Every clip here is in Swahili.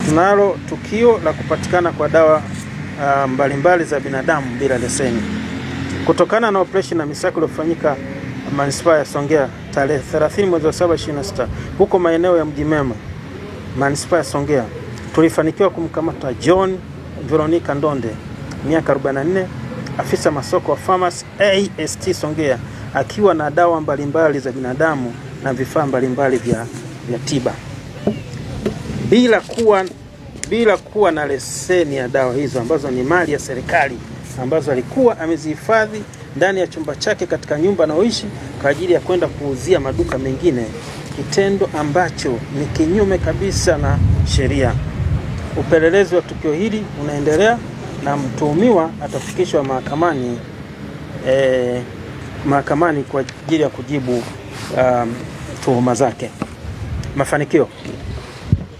tunalo tukio la kupatikana kwa dawa mbalimbali za binadamu bila leseni. Kutokana na operation na misako iliyofanyika manispaa ya Songea tarehe 30 mwezi wa 7 2026 huko maeneo ya Mji Mema manispaa ya Songea, tulifanikiwa kumkamata John Veronica Ndonde miaka 44, afisa masoko wa Pharmacy AST Songea, akiwa na dawa mbalimbali za binadamu na vifaa mbalimbali vya tiba bila kuwa na leseni ya dawa hizo ambazo ni mali ya serikali, ambazo alikuwa amezihifadhi ndani ya chumba chake katika nyumba anaoishi kwa ajili ya kwenda kuuzia maduka mengine, kitendo ambacho ni kinyume kabisa na sheria. Upelelezi wa tukio hili unaendelea na mtuhumiwa atafikishwa mahakamani kwa ajili ya kujibu tuhuma zake. Mafanikio.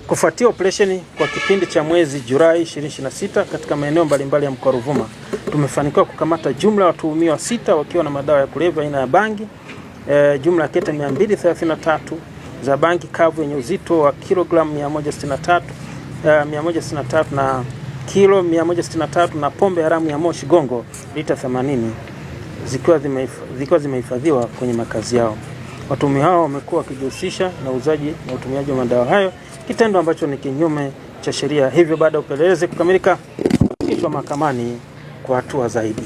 Kufuatia operation kwa kipindi cha mwezi Julai 2026 katika maeneo mbalimbali ya mkoa wa Ruvuma, tumefanikiwa kukamata jumla ya watuhumiwa 6 wakiwa na madawa ya kulevya aina ya bangi, jumla ya kete 233 za bangi kavu yenye uzito wa kilogramu 163 na kilo 163 na pombe haramu ya moshi gongo lita 80 zikiwa zimehifadhiwa kwenye makazi yao. Watuhumiwa hao wamekuwa wakijihusisha na uzaji na utumiaji wa madawa hayo, kitendo ambacho ni kinyume cha sheria. Hivyo baada ya upelelezi kukamilika, kufikishwa mahakamani kwa hatua zaidi.